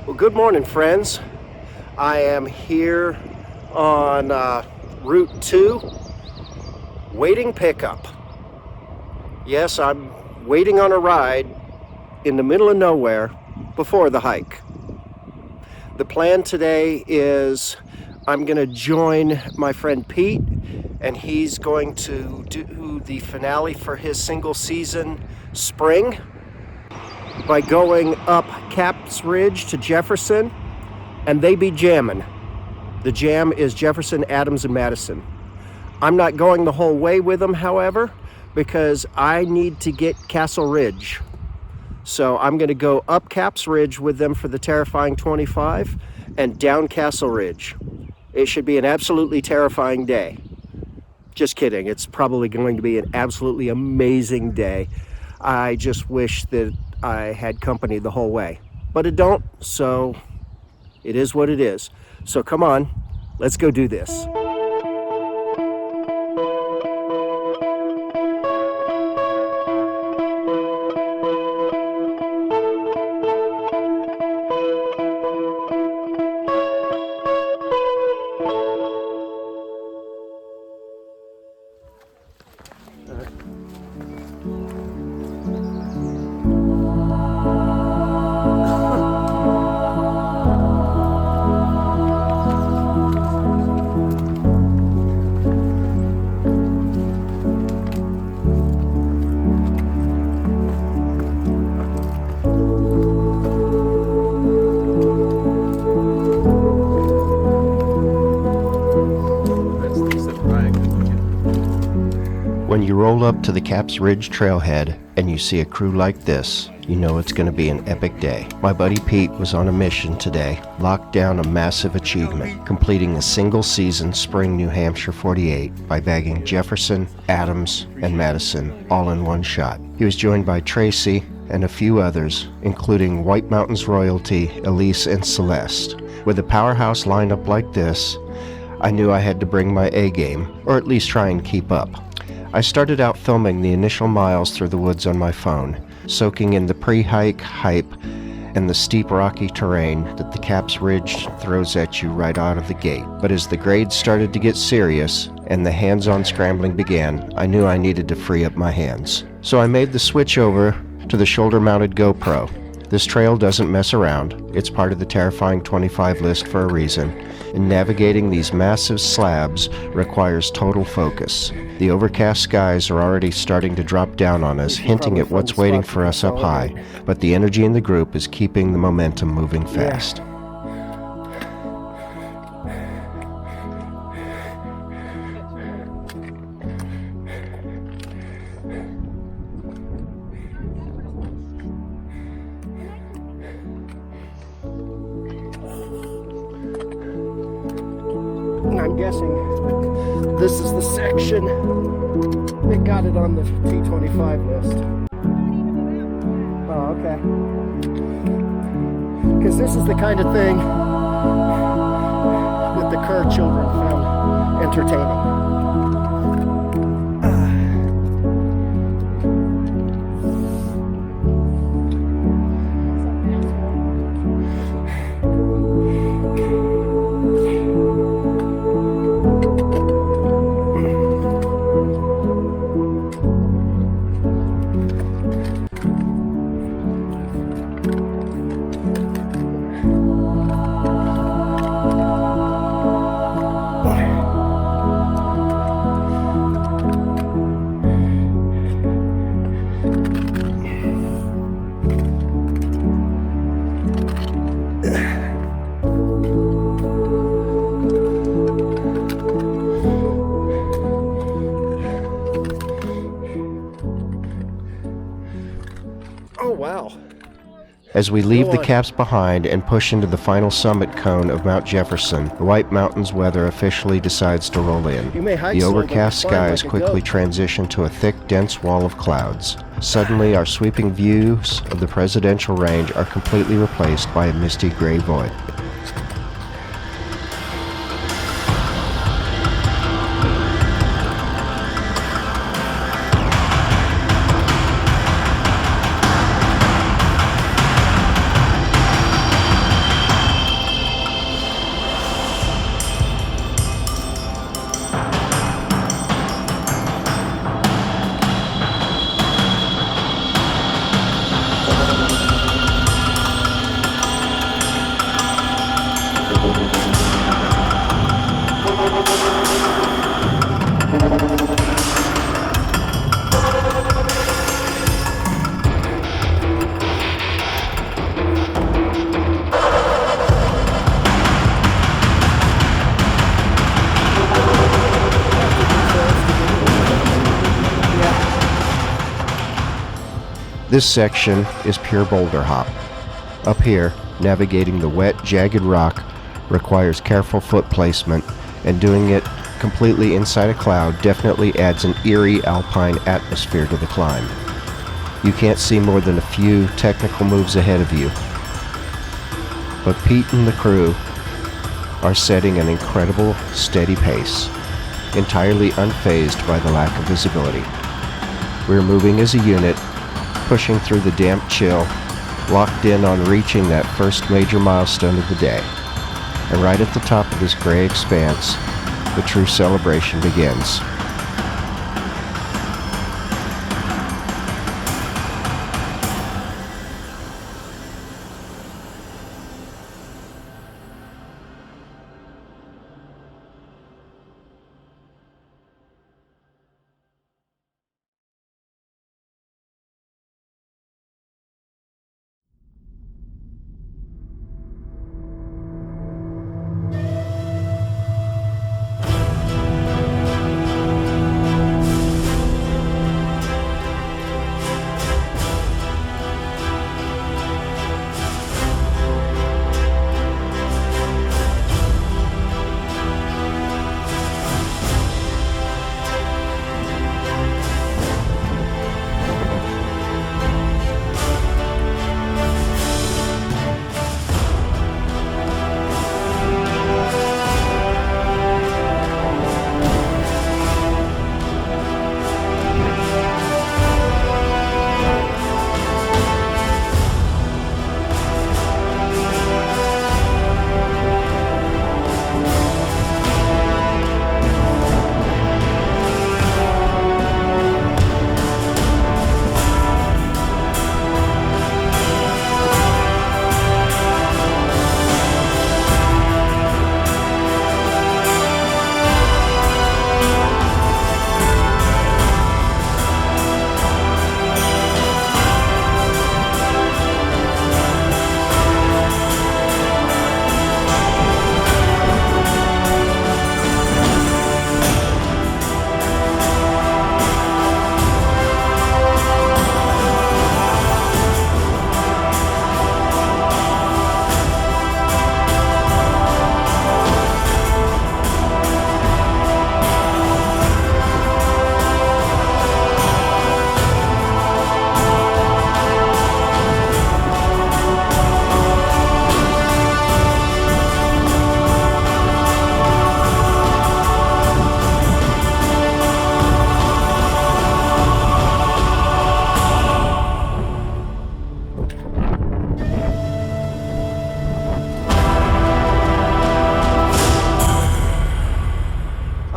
Well, good morning, friends. I am here on Route 2, waiting pickup. Yes, I'm waiting on a ride in the middle of nowhere before the hike. The plan today is I'm going to join my friend Pete, and he's going to do the finale for his single season spring by going up Caps Ridge to Jefferson, and they be jamming. The jam is Jefferson, Adams, and Madison. I'm not going the whole way with them, however, because I need to get Castle Ridge. So I'm going to go up Caps Ridge with them for the Terrifying 25 and down Castle Ridge. It should be an absolutely terrifying day. Just kidding. It's probably going to be an absolutely amazing day. I just wish that I had company the whole way, but it don't, so it is what it is. So come on, let's go do this. When you roll up to the Caps Ridge trailhead and you see a crew like this, you know it's going to be an epic day. My buddy Pete was on a mission today, locked down a massive achievement, completing a single season spring New Hampshire 48 by bagging Jefferson, Adams, and Madison all in one shot. He was joined by Tracy and a few others, including White Mountains royalty, Elise and Celeste. With a powerhouse lineup like this, I knew I had to bring my A game, or at least try and keep up. I started out filming the initial miles through the woods on my phone, soaking in the pre-hike hype and the steep rocky terrain that the Caps Ridge throws at you right out of the gate. But as the grades started to get serious and the hands-on scrambling began, I knew I needed to free up my hands. So I made the switch over to the shoulder-mounted GoPro. This trail doesn't mess around. It's part of the Terrifying 25 list for a reason, and navigating these massive slabs requires total focus. The overcast skies are already starting to drop down on us, hinting at what's waiting for us up high, but the energy in the group is keeping the momentum moving fast. And I'm guessing this is the section that got it on the T25 list. Oh, okay. Because this is the kind of thing that the Kerr children found entertaining. Oh, wow. As we leave the Caps behind and push into the final summit cone of Mount Jefferson, the White Mountains weather officially decides to roll in. The overcast skies quickly transition to a thick, dense wall of clouds. Suddenly, our sweeping views of the presidential range are completely replaced by a misty gray void. This section is pure boulder hop. Up here, navigating the wet, jagged rock requires careful foot placement, and doing it completely inside a cloud definitely adds an eerie alpine atmosphere to the climb. You can't see more than a few technical moves ahead of you, but Pete and the crew are setting an incredible, steady pace, entirely unfazed by the lack of visibility. We're moving as a unit, pushing through the damp chill, locked in on reaching that first major milestone of the day. And right at the top of this gray expanse, the true celebration begins.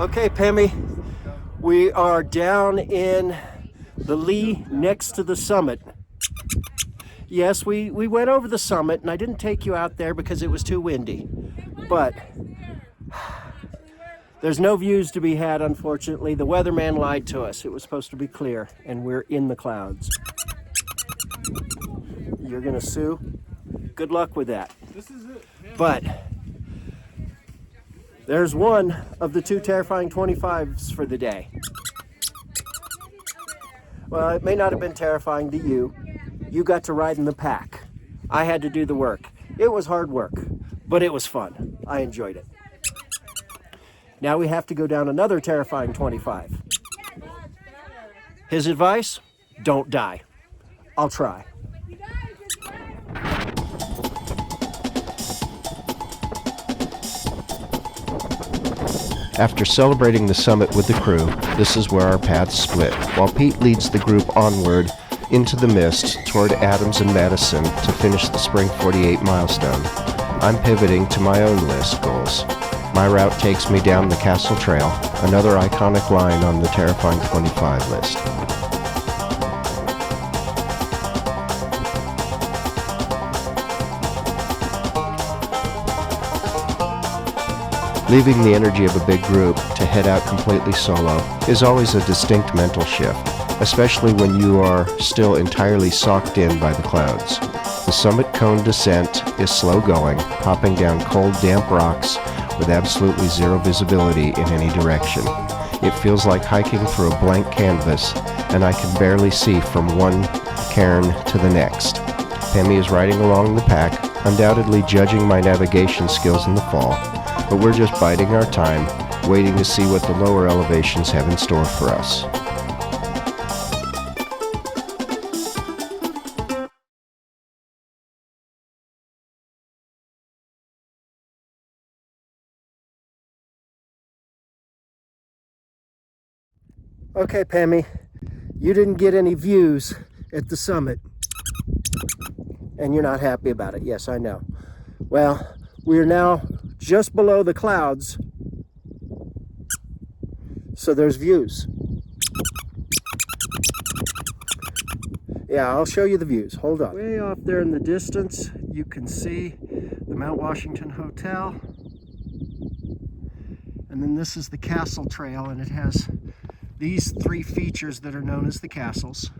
Okay, Pemi, we are down in the lee next to the summit. Yes, we went over the summit, and I didn't take you out there because it was too windy. But there's no views to be had, unfortunately. The weatherman lied to us. It was supposed to be clear, and we're in the clouds. You're gonna sue? Good luck with that. This is it. Man. But there's one of the two terrifying 25s for the day. Well, it may not have been terrifying to you. You got to ride in the pack. I had to do the work. It was hard work, but it was fun. I enjoyed it. Now we have to go down another terrifying 25. His advice? Don't die. I'll try. After celebrating the summit with the crew, this is where our paths split, while Pete leads the group onward into the mist toward Adams and Madison to finish the Spring 48 milestone. I'm pivoting to my own list goals. My route takes me down the Castle Trail, another iconic line on the Terrifying 25 list. Leaving the energy of a big group to head out completely solo is always a distinct mental shift, especially when you are still entirely socked in by the clouds. The summit cone descent is slow going, hopping down cold, damp rocks with absolutely zero visibility in any direction. It feels like hiking through a blank canvas, and I can barely see from one cairn to the next. Pemi is riding along the pack, undoubtedly judging my navigation skills in the fall, but we're just biding our time, waiting to see what the lower elevations have in store for us. Okay, Pemi, you didn't get any views at the summit, and you're not happy about it. Yes, I know. Well, we're now just below the clouds, so there's views. Yeah, I'll show you the views. Hold on. Way off there in the distance, you can see the Mount Washington Hotel. And then this is the Castle Trail, and it has these three features that are known as the castles.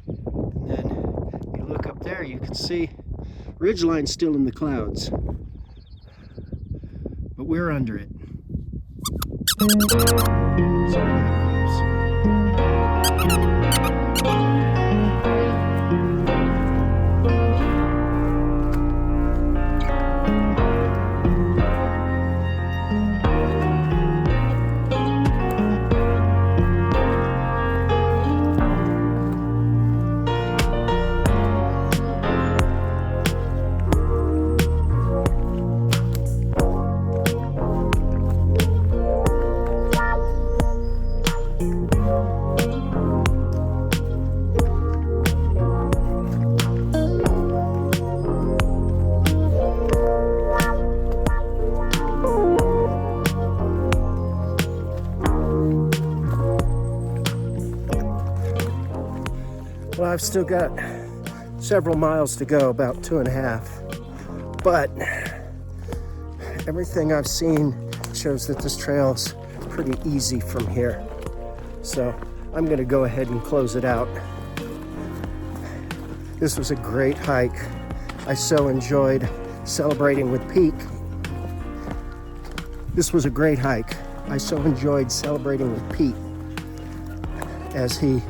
And then you look up there, you can see ridgeline's still in the clouds, but we're under it. So well, I've still got several miles to go, about 2.5, but everything I've seen shows that this trail's pretty easy from here. So I'm gonna go ahead and close it out. This was a great hike. I so enjoyed celebrating with Pete. This was a great hike. I so enjoyed celebrating with Pete as he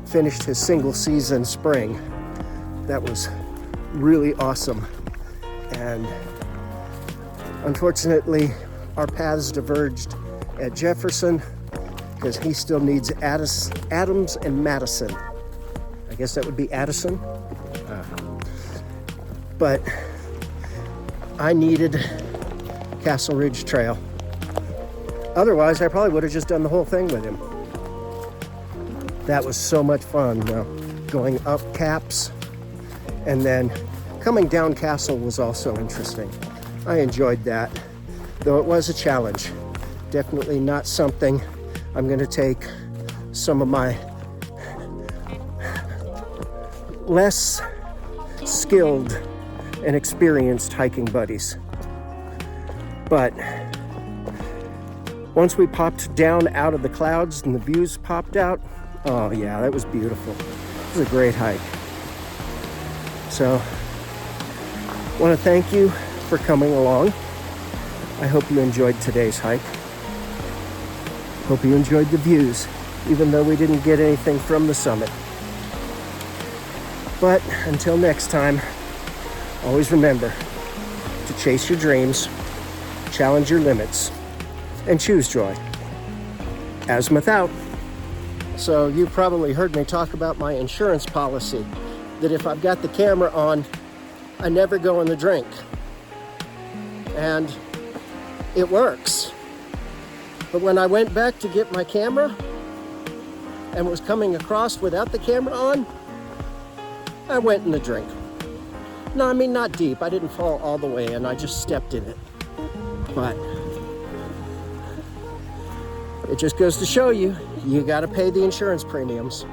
finished his single season spring. That was really awesome. And unfortunately, our paths diverged at Jefferson because he still needs Adams and Madison. I guess that would be Addison. But I needed Castle Ridge Trail. Otherwise, I probably would have just done the whole thing with him. That was so much fun, going up caps, and then coming down Castle was also interesting. I enjoyed that, though it was a challenge. Definitely not something I'm going to take some of my less skilled and experienced hiking buddies. But once we popped down out of the clouds and the views popped out, oh yeah, that was beautiful. It was a great hike. So, I want to thank you for coming along. I hope you enjoyed today's hike. Hope you enjoyed the views, even though we didn't get anything from the summit. But until next time, always remember to chase your dreams, challenge your limits, and choose joy. Azimuth out. So you probably heard me talk about my insurance policy, that if I've got the camera on, I never go in the drink. And it works. But when I went back to get my camera and was coming across without the camera on, I went in the drink. No, I mean not deep. I didn't fall all the way in. I just stepped in it. But it just goes to show you, you got to pay the insurance premiums.